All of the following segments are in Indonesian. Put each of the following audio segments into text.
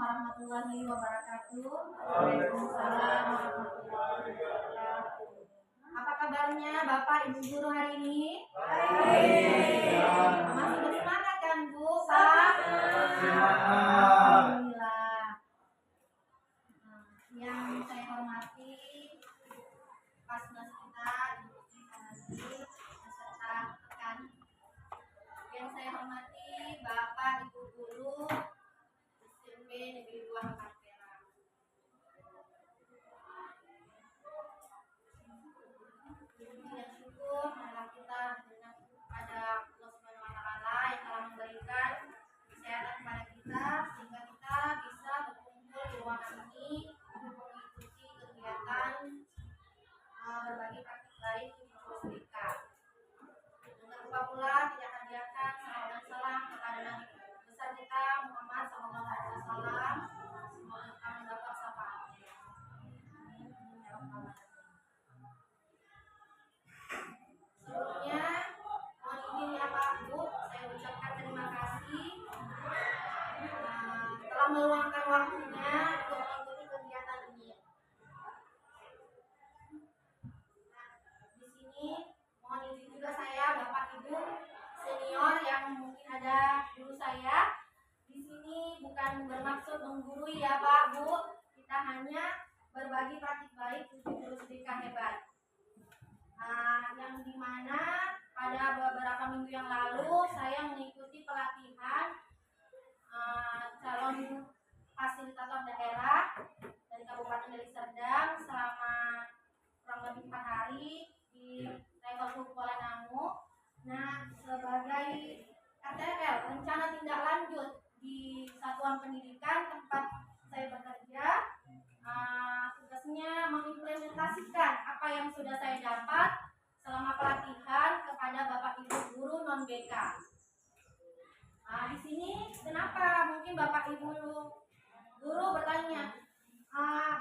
warahmatullahi wabarakatuh. Waalaikumsalam warahmatullahi wabarakatuh. Apa kabarnya Bapak Ibu guru hari ini? Baik. Masih bersemangat kan Bu? Pak? Alhamdulillah. Yang saya hormati Pasnas kita, Ibu Sanadi, beserta rekan. Yang saya hormati Bapak Ibu guru SMP Negeri 2 Makassar. Puji dan syukur adalah kita dengan pada Allah Subhanahu wa Ta'ala yang telah memberikan kesehatan kepada kita sehingga kita bisa berkumpul di ruangan ini untuk mengikuti kegiatan berbagi praktik baik di Muslimika. Dengan lupa pula tidak hadiahkan salam dan salam kepada Nabi besar kita Muhammad SAW. Semoga kita mendapat syafaatnya. Sebelumnya, mohon izin ya Pak Bu, saya ucapkan terima kasih telah meluangkan waktunya untuk mengikuti kegiatan ini. Di sini mohon izin juga saya Bapak Ibu senior yang mungkin ada guru saya. Di sini bukan bermaksud menggurui ya Pak Bu, kita hanya berbagi praktik baik untuk guru sedekah hebat. Yang dimana pada beberapa minggu yang lalu saya mengikuti pelatihan calon fasilitator daerah dari Kabupaten Deli Serdang selama kurang lebih 4 hari di level Kuala Namu. Nah, sebagai RTL, rencana tindak lanjut di satuan pendidikan tempat saya bekerja, tugasnya mengimplementasikan apa yang sudah saya dapat selama pelatihan kepada Bapak Ibu guru non BK. Di sini kenapa mungkin Bapak Ibu guru bertanya,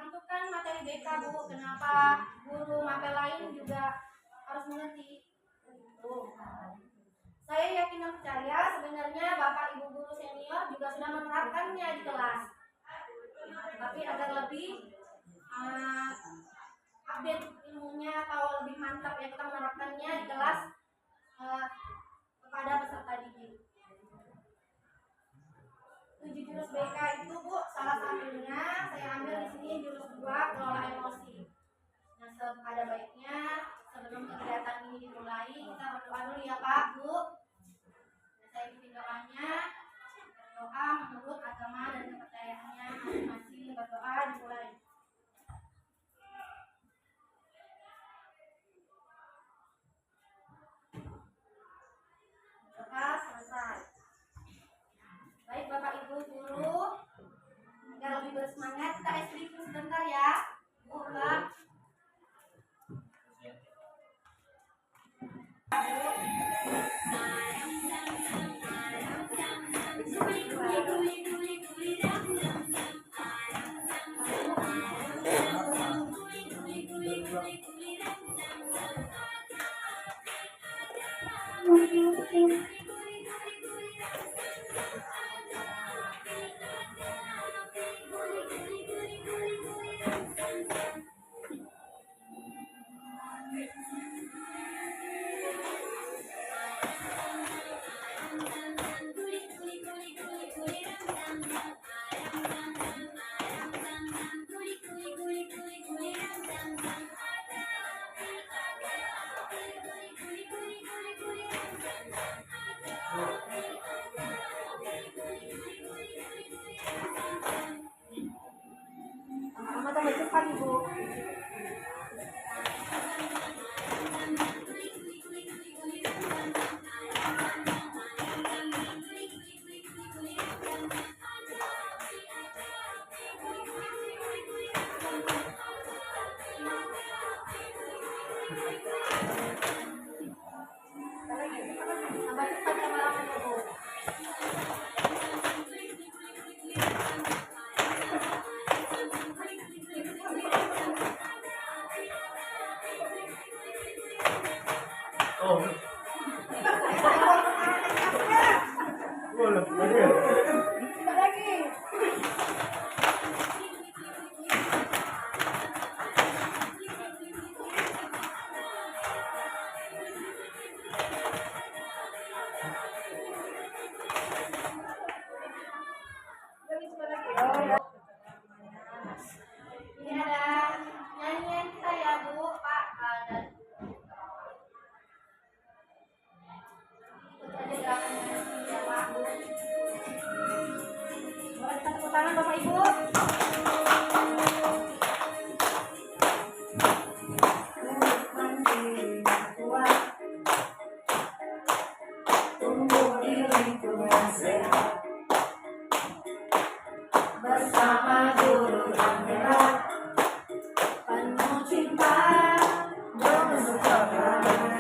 itu kan materi BK Bu, kenapa guru mapel lain juga harus mengerti? Saya yakin dan percaya sebenarnya Bapak Ibu guru senior juga sudah menerapkannya di kelas. Tapi agar lebih update ilmunya atau lebih mantap ya kita menerapkannya di kelas kepada peserta didik. 7 jurus BK itu Bu, salah satunya saya ambil di sini jurus 2 kelola emosi. Nah, ada baiknya sebelum kegiatan ini dimulai kita berdoa dulu ya Pak Bu. Nah, saya bikin doanya, berdoa menurut agama dan kepercayaannya masing-masing. Berdoa dimulai. Doa selesai. Baik Bapak Ibu guru, agar lebih bersemangat kita escripsi sebentar ya Bu, Pak. Tambah cepat Ibu. Tambah cepat kemarahannya Bu. Ini ada nyanyian kita ya Bu, Pak, dan ikut aja gerakannya ya Pak, Bu. Boleh kita tepuk tangan Bapak Ibu. Bersama guru yang hebat, penuh cinta dan kesabaran.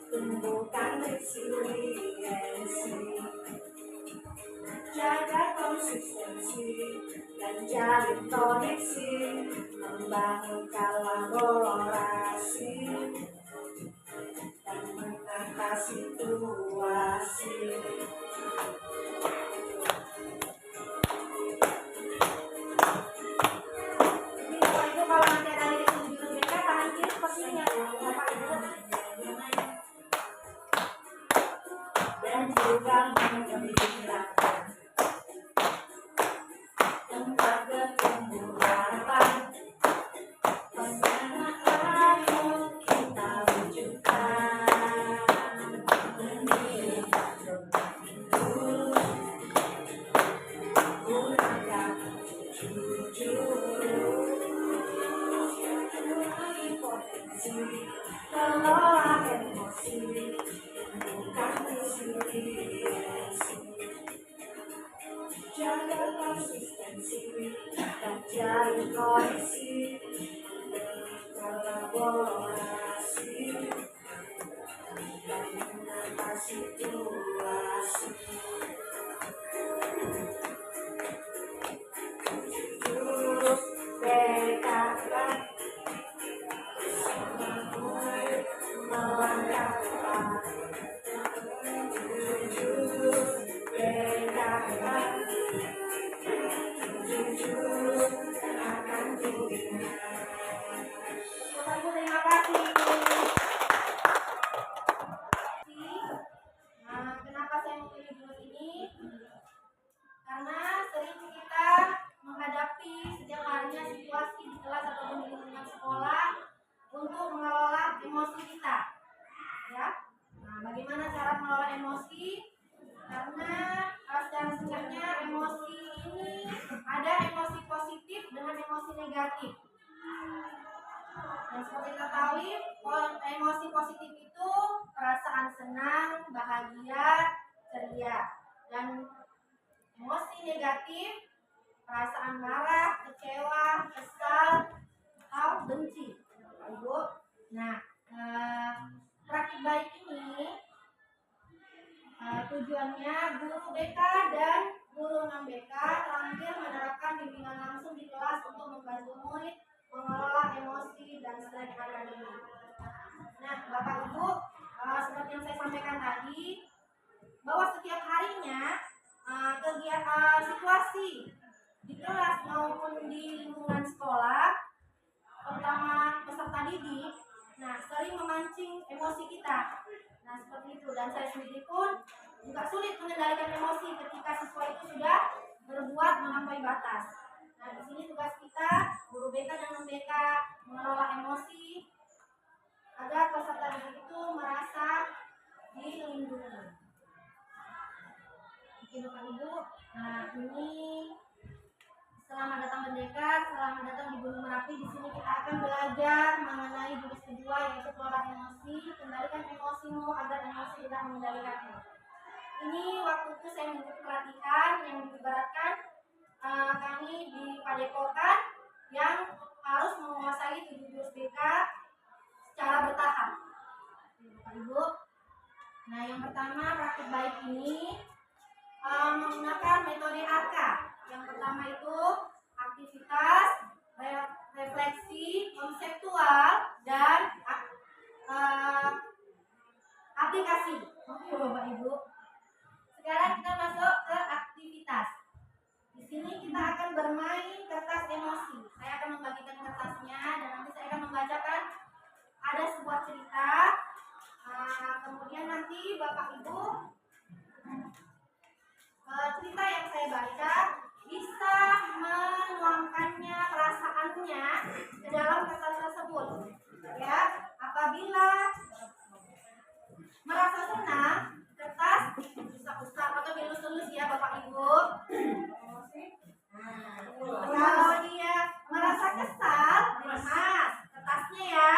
Tumbuhkan resiliensi, jaga konsistensi dan jalin koneksi, membangun kolaborasi dan mengatasi situasi. Ini Bapak Ibu kalau nanti ada lirik judul BK tangan kiri seperti ini ya Bapak Ibu. Dan juga menggembirakan tempat bertumbuh harapan, penyemangat kita wujudkan, mendidik jujur, gunakan jujur, kurangi potensi, kelola emosi, bukan resiliensi, jaga konsistensi dan jalin koneksi, kolaborasi dan mengatasi situasi. Jurus berkata melangkah depan. Jujur berkata, jujur akan dibina. Bapak Ibu terima kasih. Nah, kenapa saya memilih judul ini? Karena sering kita menghadapi setiap harinya situasi di kelas ataupun di lingkungan sekolah untuk mengelola emosi kita, ya. Nah, bagaimana cara mengelola emosi? Karena secara singkatnya emosi ini ada emosi positif dengan emosi negatif. Dan seperti kita tahu, emosi positif itu perasaan senang, bahagia, ceria. Dan emosi negatif perasaan marah, kecewa, kesal, atau benci. Bapak Ibu. Nah, praktik baik ini tujuannya guru BK dan guru non BK terakhir menerapkan bimbingan langsung di kelas untuk membantu murid mengelola emosi dan stres akademik. Nah, Bapak Ibu, seperti yang saya sampaikan tadi, bahwa setiap harinya kegiatan situasi di kelas maupun di lingkungan sekolah, terutama peserta didik, nah sering memancing emosi kita. Nah seperti itu, dan saya sendiri pun juga sulit mengendalikan emosi ketika siswa itu sudah berbuat melampaui batas. Nah di sini tugas kita, guru BK dan non BK, mengelola emosi agar peserta didik itu merasa dilindungi. Oke Bapak Ibu, nah ini selamat datang mendekat, selamat datang di Gunung Merapi. Di sini kita akan belajar mengenai jurus kedua yaitu kelola emosi, kendalikan emosimu agar emosi tidak mengendalikanmu. Ini waktu itu saya mengikuti pelatihan yang diibaratkan kami di Padepokan yang harus menguasai 7 jurus BK secara bertahap. Bapak Ibu. Nah yang pertama praktik baik ini menggunakan metode AK. Yang pertama itu aktivitas, refleksi, konseptual, dan aplikasi. Oke Bapak Ibu. Sekarang kita masuk ke aktivitas. Di sini kita bermain kertas emosi. Saya akan membagikan kertasnya dan nanti saya akan membacakan ada sebuah cerita. Kemudian nanti Bapak Ibu cerita yang saya baca bisa menuangkannya perasaannya ke dalam kertas tersebut. Ya, apabila merasa senang, kertas diusap-usap atau dilus-lus ya Bapak Ibu. Kalau dia merasa kesal, diremas kertasnya ya.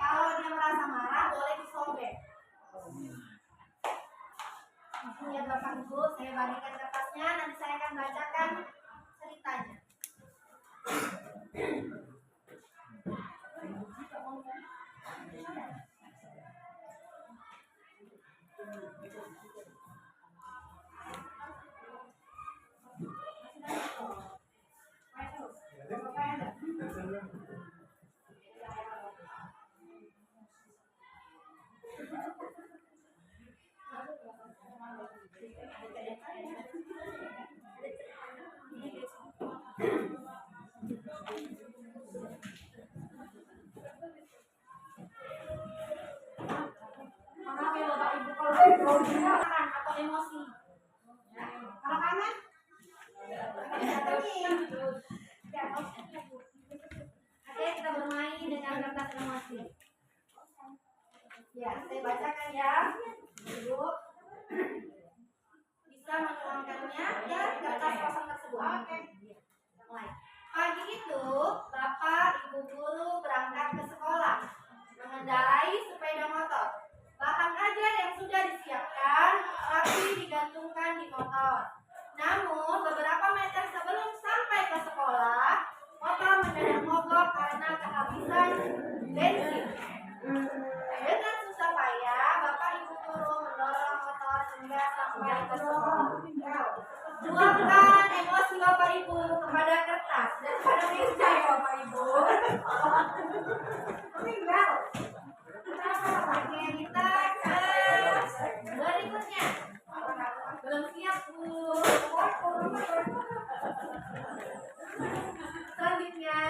Kalau dia merasa marah, boleh disobek. Ya Bapak Ibu, saya bagikan kertasnya, nanti saya akan bacakan ceritanya. Maaf ya Bapak Ibu kalau dimakan atau emosi. Ya. Kalau kanan, oke, kita bermain dengan kertas emosi. Ya, saya bacakan ya. Ibu bisa menuangkannya ke kertas kosong tersebut. Oke. Mulai. Pagi itu, Bapak Ibu guru berangkat ke sekolah mengendarai sepeda motor. Bahan ajar yang sudah disiapkan rapi digantungkan di motor. Namun beberapa meter sebelum sampai ke sekolah, motor mendadak mogok karena kehabisan bensin. Dengan susah payah, Bapak Ibu guru mendorong motor hingga sampai ke sekolah. Luapkan emosi Bapak Ibu kepada kertas dan pada meja ya Bapak Ibu. Tinggal. Oke, kita ke berikutnya. Belum siap Bu. Selanjutnya,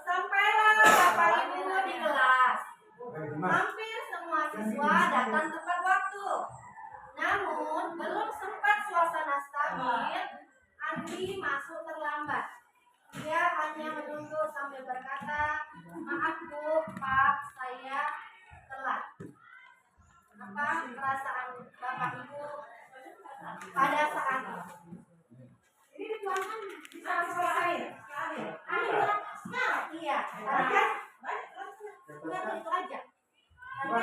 sampailah Bapak Ibu di kelas. Hampir semua siswa datang tepat waktu. Namun belum sempat suasana stabil, Andi masuk terlambat. Dia hanya menunggu sambil berkata, "Maaf Bu, Pak, saya telat." Apa perasaan Bapak Ibu pada saat itu? Ini dituangkan di sekolah air. Iya, kan? Bukan itu aja. Kalau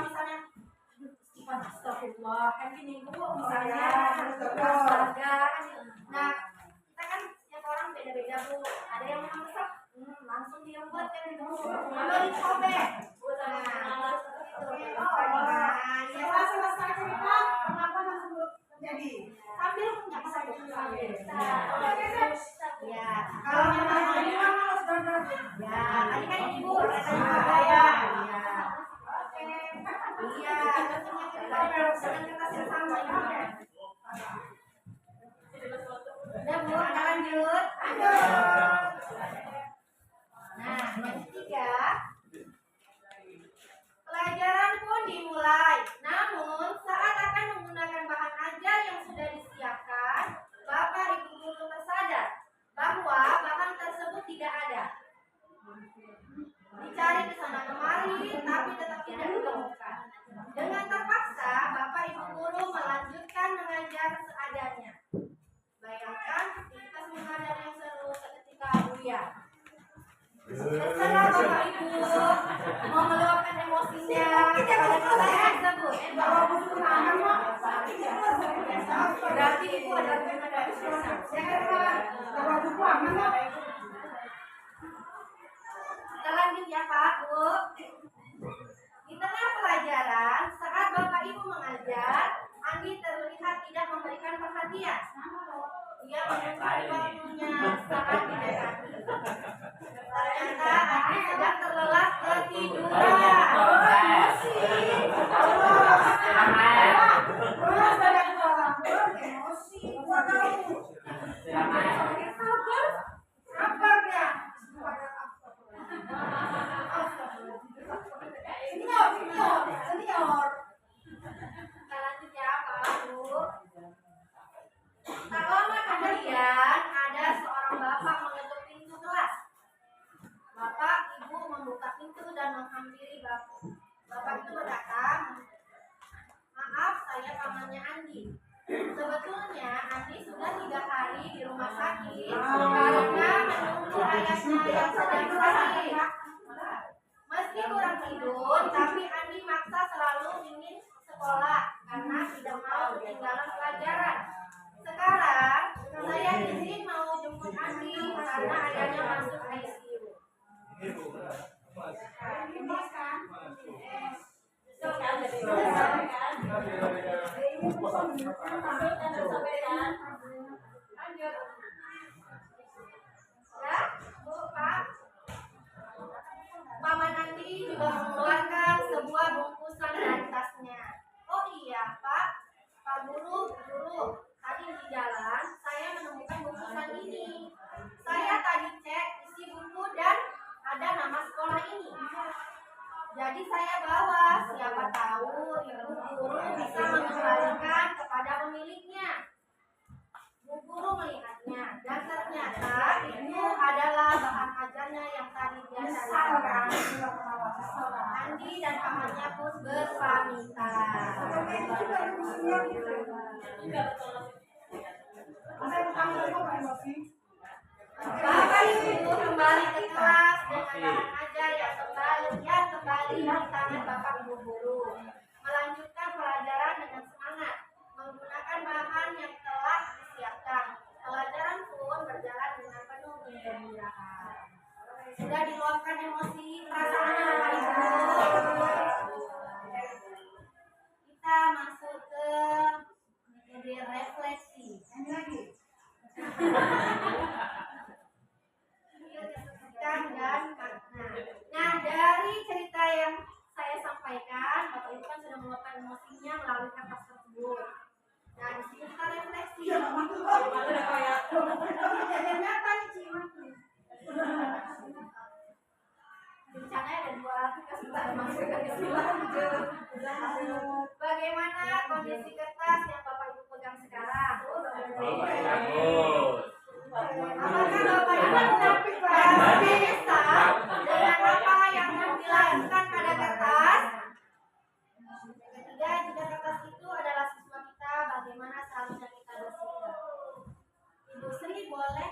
misalnya astagfirullah kan gini Bu, misalnya astaga. Nah, kita kan setiap orang beda-beda Bu. Ada yang memang resep, langsung dirembet kan itu. Lalu disobek. Nah, itu. Selesai cerita, kenapa langsung terjadi? Sambil menyaksikan ya. Kalau memang ya, tadi kan Ibu katanya ya. Iya, tentunya kita dengan kertas yang sama ya. Udah Bu, kita lanjut. Nah, yang ketiga, pelajaran pun dimulai. Namun, saat akan menggunakan bahan ajar yang sudah disiapkan, Bapak Ibu guru tersadar bahwa bahan tersebut tidak ada. Dicari ke sana kemari, tapi tetap tidak ditemukan. Dengan terpaksa, Bapak Ibu guru melanjutkan mengajar seadanya. Bayangkan aktivitas mengajar yang seru seketika buyar. Terserah Bapak Ibu mau meluapkan emosinya pada pertanyaan tersebut. Bawa buku mana mau? Berarti Ibu ada kesalahan. Bawa buku aman mau? Kita lanjut ya Pak, Bu. Di tengah pelajaran, saat Bapak Ibu mengajar, Andi terlihat tidak memberikan perhatian. Dia menunggu waktunya saat didekati. membuka pintu dan menghampiri Bapak. Bapak itu berkata, "Maaf, saya pamannya Andi. Sebetulnya Andi sudah 3 hari di rumah sakit karena menunggu ayahnya yang sedang sakit. Meski kurang tidur, tapi Andi maksa selalu ingin sekolah karena tidak mau ketinggalan pelajaran. Sekarang saya izin mau jemput Andi karena ayahnya masuk ICU." Ya, Bu, Pak. Paman Andi juga mengeluarkan sebuah bungkusan dari tasnya. "Oh iya, Pak. Pak Guru, tadi di jalan saya menemukan bungkusan ini. Saya tadi cek isi buku dan ada nama sekolah ini. Jadi saya bawa, siapa tahu ibu guru bisa mengembalikan kepada pemiliknya." Bu guru melihatnya dan ternyata itu adalah bahan ajarnya yang tadi dia carikan. Andi dan pamannya pun berpamitan. Bapak Ibu kembali ke kelas dengan bahan ajar yang kembali di tangan Bapak Ibu guru. Melanjutkan pelajaran dengan semangat, menggunakan bahan yang telah disiapkan. Pelajaran pun berjalan dengan penuh kegembiraan. Sudah diluapkan emosi perasaannya Bapak Ibu. Kita masuk ke metode refleksi. Dan makna. Nah, dari cerita yang saya sampaikan, Bapak Ibu kan sudah meluapkan emosinya melalui kertas tersebut. Nah, di sini kita refleksi. Rencananya ada 2 kita sudah masukkan ke sini lanjut. Bagaimana kondisi kertas yang Bapak Ibu pegang sekarang? Apakah Bapak Ibu bisa dengan apa yang dilakukan pada kertas? Ketiga, jika kertas itu adalah siswa kita, bagaimana seharusnya kita bersikap? Ibu Sri boleh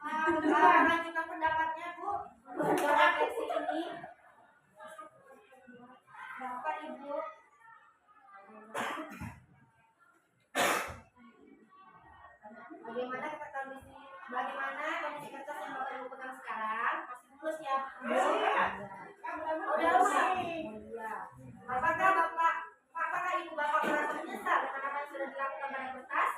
melanjutkan pendapatnya, Bu, untuk refleksi ini. Bapak Ibu. Bagaimana kondisi kertas yang Bapak Ibu pegang sekarang? Masih mulus ya? Udah mulai. Apakah Ibu Bapak merasa menyesal dengan apa yang sudah dilakukan pada kertas?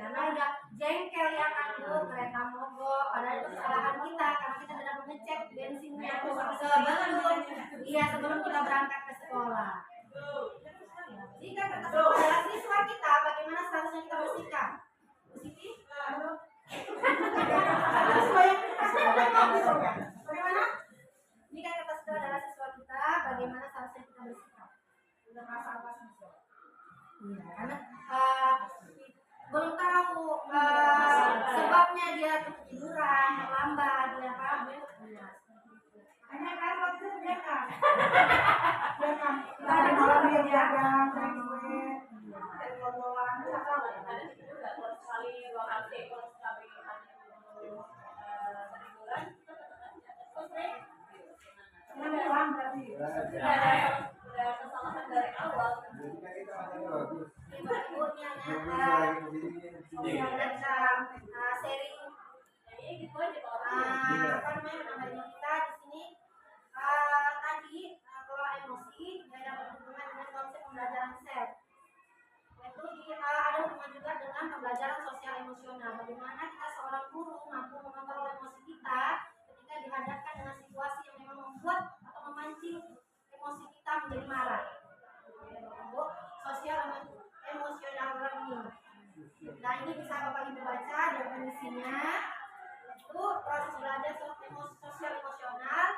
Karena udah jengkel ya kan, Bu, kereta mogok, padahal itu kesalahan kita karena kita tidak mengecek bensinnya sebelum kita berangkat ke sekolah. Jika kertas itu adalah siswa kita, bagaimana seharusnya kita bersikap? Positif? Bagaimana? Jika kertas itu adalah siswa kita, bagaimana seharusnya kita bersikap? Udah merasa apa siswa? Iya, karena belum tahu sebabnya dia ketiduran, terlambat, dia pamit. Hanya kan waktu itu dia kan. Tadi malam dia jaga, sering gue, dari ngomongan, nggak tahu. Ada juga sekali 2 kali kalau sekali liburan, pulang berarti. Udah kesalahan dari awal. Ibu-ibunya sharing gitu aja namanya kita di sini tadi kalau emosi ada berhubungan dengan konsep pembelajaran self. Itu ada hubungan juga dengan pembelajaran sosial emosional. Bagaimana kita seorang guru mampu mengontrol emosi kita ketika dihadapkan dengan situasi yang memang membuat atau memancing emosi kita menjadi marah. Sosial emosional learning. Nah, ini bisa Bapak Ibu baca definisinya. Itu proses belajar sosial emosional.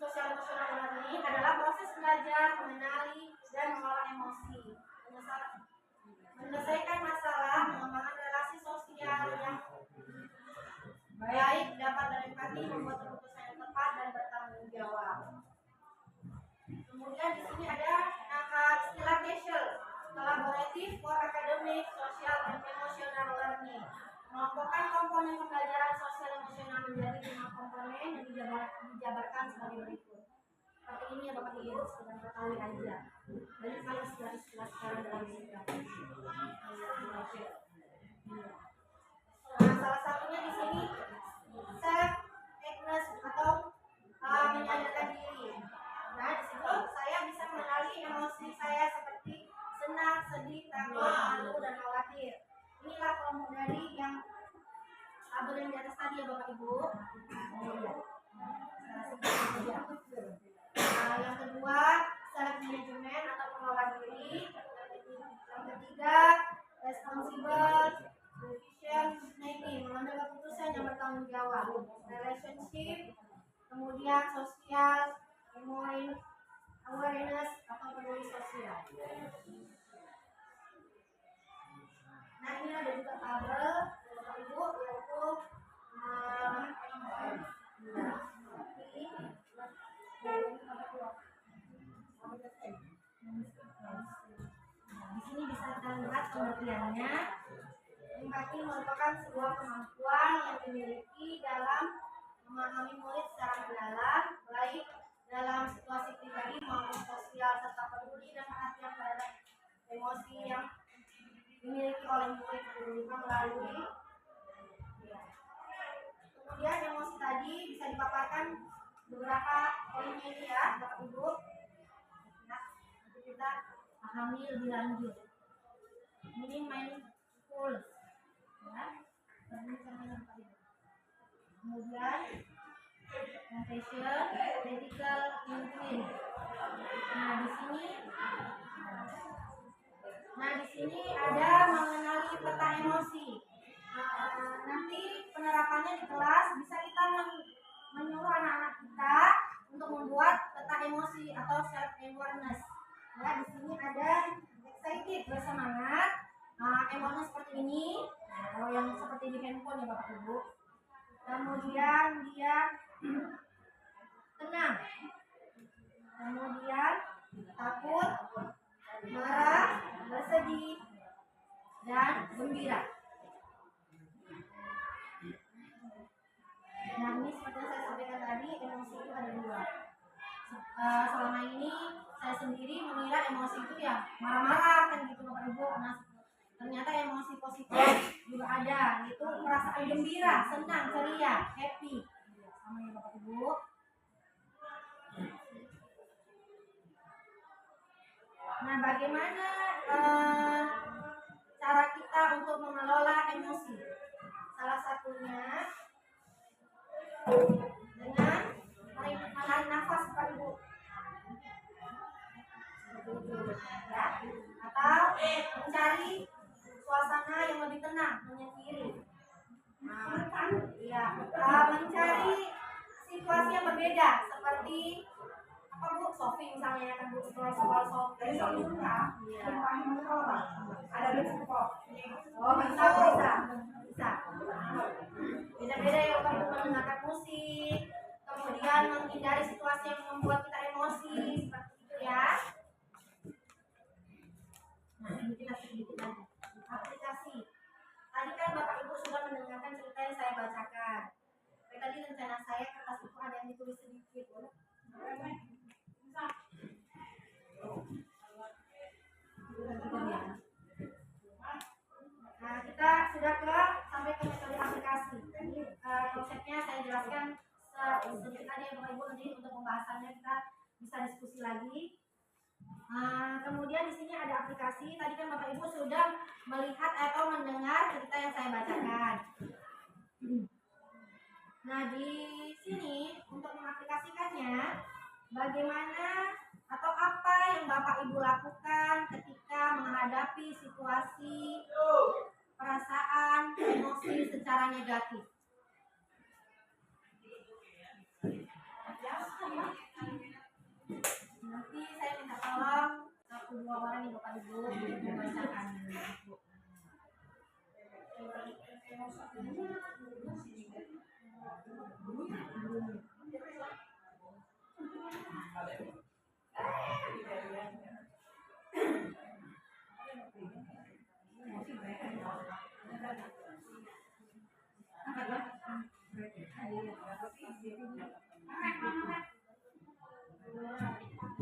Sosial emosional learning adalah proses belajar belajar mengenali dan mengelola emosi, menyelesaikan masalah, mengembangkan relasi sosial yang baik, dapat berempati, membuat keputusan yang tepat dan bertanggung jawab. Kemudian di sini ada istilah CASEL, Collaborative for Academic, Social, and Emotional Learning. Mengelompokkan komponen pembelajaran sosial emosional menjadi 5 komponen yang dijabarkan sebagai berikut. Seperti ini ya Bapak Ibu, sudah ketahui aja. Banyak sekali istilah-istilah sekarang dalam istilah. Nah, salah satunya di sini self awareness atau menyadarkan diri. Nah, di situ saya bisa mengenali emosi saya seperti senang, sedih, takut, malu, dan khawatir. Inilah kelompok dari yang tabel yang di atas tadi ya Bapak Ibu. Yang kedua, self management atau pengelola diri. Yang ketiga, responsible decision making, mengambil keputusan yang bertanggung jawab. Relationship, kemudian sosial, awareness atau peduli sosial. Nah, ini ada juga tabel Bapak Ibu, yaitu di sini bisa kita lihat pengertiannya. Empati merupakan sebuah kemampuan yang dimiliki dalam memahami murid secara mendalam, baik dalam situasi pribadi maupun sosial, serta peduli dan perhatian terhadap emosi yang dimiliki oleh murid melalui. Kemudian emosi tadi bisa dipaparkan beberapa poinnya ini ya, Bapak Ibu. Ya, nanti kita pahami lebih lanjut. Ini mindful, ya. Kemudian compassion, critical thinking. Nah di sini ada mengenali peta emosi. Nanti penerapannya di kelas bisa kita menyuruh anak-anak kita untuk membuat peta emosi atau self awareness. Ya, di sini ada excited, bersemangat, emosinya seperti ini. Kalau yang seperti di handphone ya Bapak Ibu. Kemudian dia tenang. Kemudian takut, marah, bersedih, dan gembira. Nah, ini seperti yang saya sampaikan tadi, emosi itu ada 2. Selama ini saya sendiri mengira emosi itu ya marah-marah kan gitu Bapak Ibu. Nah, ternyata emosi positif juga ada, yaitu perasaan gembira, senang, ceria, happy. Sama ya Bapak Ibu. Nah, bagaimana cara kita untuk mengelola emosi? Salah satunya dengan menarik nafas Bapak Ibu. Ya, atau mencari suasana yang lebih tenang, menyendiri. Mencari situasi yang berbeda seperti apa Bu, shopping misalnya kan Bu, sekolah shopping. Ada besok. Oh bisa. Beda-beda ya Bapak Ibu, mendengarkan musik, kemudian menghindari situasi yang membuat kita emosi seperti itu ya. Nah, ini kita sedikit lagi. Aplikasi. Tadi kan Bapak Ibu sudah mendengarkan cerita yang saya bacakan. Tadi rencana saya kertas itu ada yang ditulis sedikit. Nah, kita sudah sampai ke metode aplikasi. Ini konsepnya saya jelaskan sedikit aja ya Bapak Ibu, nanti untuk pembahasannya kita bisa diskusi lagi. Kemudian di sini ada aplikasi. Tadi kan Bapak Ibu sudah melihat atau mendengar cerita yang saya bacakan. Nah, di sini untuk mengaplikasikannya, bagaimana atau apa yang Bapak Ibu lakukan ketika menghadapi situasi, perasaan, emosi secara negatif? Nanti saya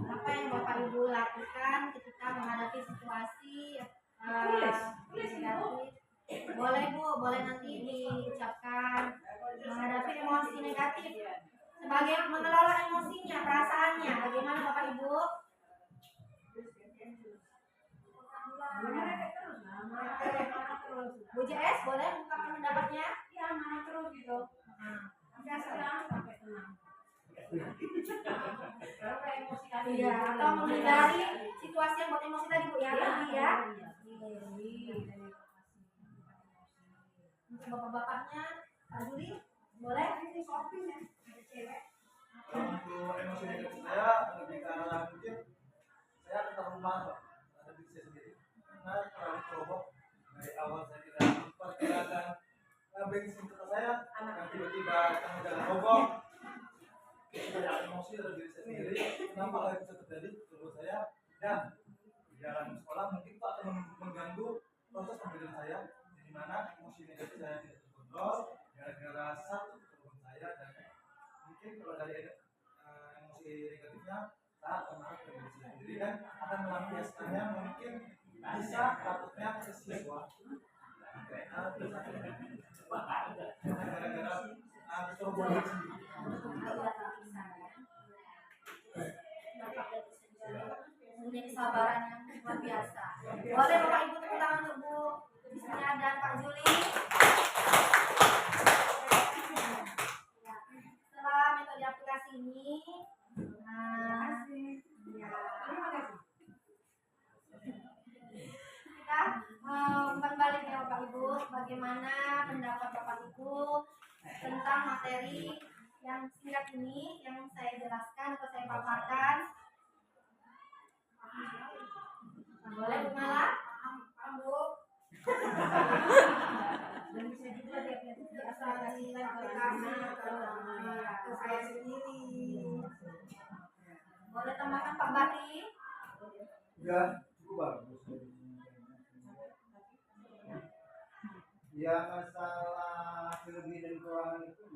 Apa yang Bapak Ibu lakukan ketika menghadapi situasi negatif? Boleh Bu, boleh nanti diucapkan. Menghadapi emosi negatif sebagai mengelola emosinya, perasaannya, bagaimana Bapak Ibu? Bu JS boleh mengungkapkan pendapatnya? Ya, mana terus gitu. Sampai tenang. Iya, atau menghindari situasi yang buat emosi tadi Bu ya, tadi ya. Untuk bapak-bapaknya, Pak Juli, boleh? Untuk emosi negatif saya lebih ke arah mungkin saya tetap rumah ada diri saya sendiri karena terlalu ceroboh dari awal saya tidak memperkirakan bensin kota saya yang tiba-tiba tengah jalan mogok saya emosi dari diri saya sendiri kenapa hal itu terjadi menurut saya dan di jalan sekolah mungkin itu akan mengganggu proses pembelajaran saya di mana emosi negatif saya tidak terkontrol gara-gara satu teman saya dan mungkin kalau dari emosi negatifnya saat kemarin ke diri saya sendiri dan akan melampiaskannya mungkin bisa takutnya ke siswa gara-gara kesombongan sendiri. Punya kesabaran yang luar biasa. Boleh Bapak Ibu tepuk tangan untuk Bu Rizka dan Pak Juli. Setelah metode aplikasi ini, kita umpan balik ya Bapak Ibu, bagaimana pendapat Bapak Ibu tentang materi yang singkat ini yang saya jelaskan atau saya paparkan. Boleh Bu Mala? Paham Bu? Dan bisa juga diaplikasikan ke saya sendiri. Boleh tambahkan Pak Bakri? Ya, cukup bagus. Ya masalah kelebihan dan kekurangan itu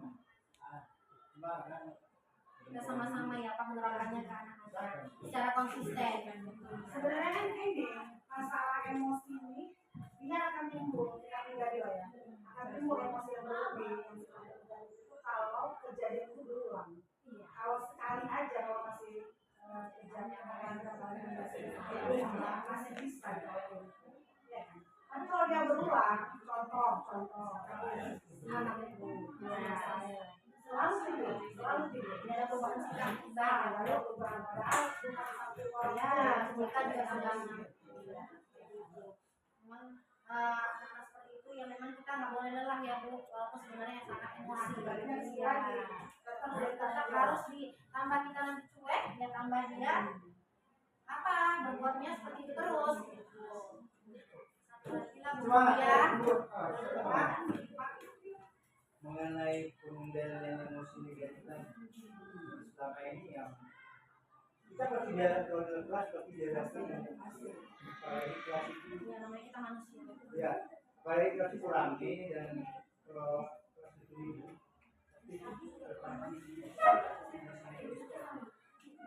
Kita sama-sama ya Pak menerapkannya ke anak-anak secara konsisten. Sebenarnya kan ini masalah emosi ini dia akan timbul kita pribadi ya, akan timbul emosi yang berlebih kalau kejadian itu berulang. Kalau sekali aja kalau masih kejadian masih bisa kalau ya kan. Tapi kalau dia berulang, contoh anak itu selalu tidur, Tidak ada perubahan sikap kita. lalu perubahan padahal bukan satu orang Ya, kita juga sedang memang anak-anak seperti itu yang memang kita nggak boleh lelah ya Bu, walaupun sebenarnya sangat emosi. Ya, tetap harus ditambah kita nanti cuek, ya tambah dia apa berbuatnya seperti itu terus. mengenai pengendalian emosi negatif selama ini yang kita berbicara kalau dalam kelas tapi diharapkan yang baik kelas itu Ya namanya kita manusia. ya baik kelas itu rame dan kalau kelas itu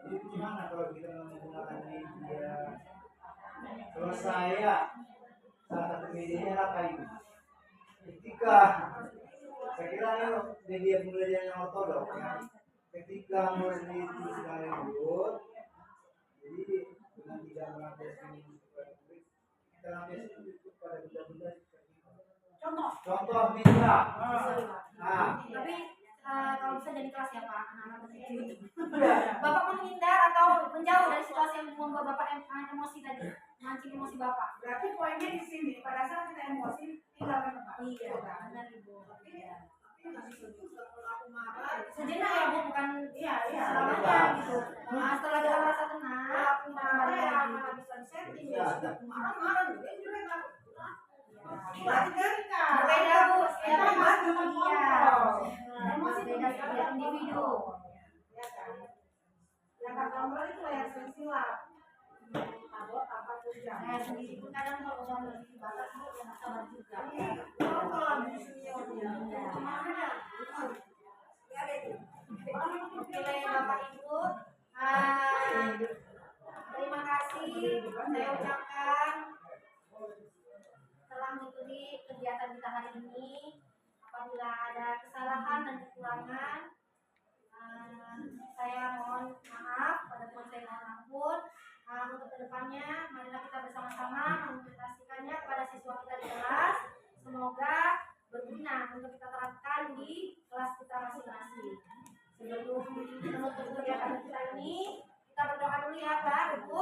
jadi gimana kalau kita menggunakan media kalau saya salah satu medianya adalah kayu ketika saya kira ini media pembelajaran yang ortodok ya ketika murid itu sudah lembut jadi dengan tidak melampiaskan ini kepada publik kita lampiaskan itu pada benda-benda seperti itu contoh mitra Tapi kalau bisa jadi kelas ya Pak, anak-anak kecil. Bapak menghindar atau menjauh dari situasi yang membuat Bapak emosi tadi, mancing emosi Bapak. berarti poinnya di sini pada saat kita emosi tinggalkan tempat. Iya, benar Ibu. Sejenak ya Bu, bukan Iya. selamanya gitu. Nah, setelah kita merasa tenang, Marah ya mana bisa disetting ya sudah marah juga juga nggak. berbeda Bu, setiap emosi emosi beda setiap individu. Ya kan. Yang tak kontrol itu layar sensitif. Tabot apa tujuan? Saya sendiri pun kadang kalau udah melebihi batas Bu, ya nggak sabar juga. Kalau di sini Nilai Bapak Ibu, terima kasih saya ucapkan telah mengikuti kegiatan kita hari ini. Apabila ada kesalahan dan kekurangan, saya mohon maaf, pada teman saya mohon ampun. Untuk kedepannya, marilah kita bersama-sama mengimplementasikannya kepada siswa kita di kelas. Semoga berguna untuk kita terapkan di kelas kita masing-masing. Sebelum menutup kegiatan kita ini, kita berdoa dulu ya Pak, Ibu.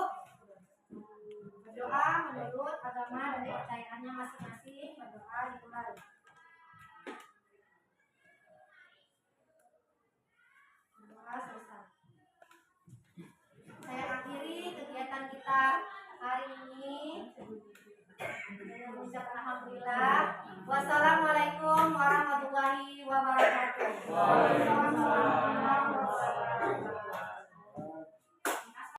Berdoa menurut agama dan kepercayaannya masing-masing. Berdoa dimulai. Berdoa selesai. Saya akhiri kegiatan kita hari ini dengan mengucapkan alhamdulillah. Wassalamualaikum warahmatullahi wabarakatuh.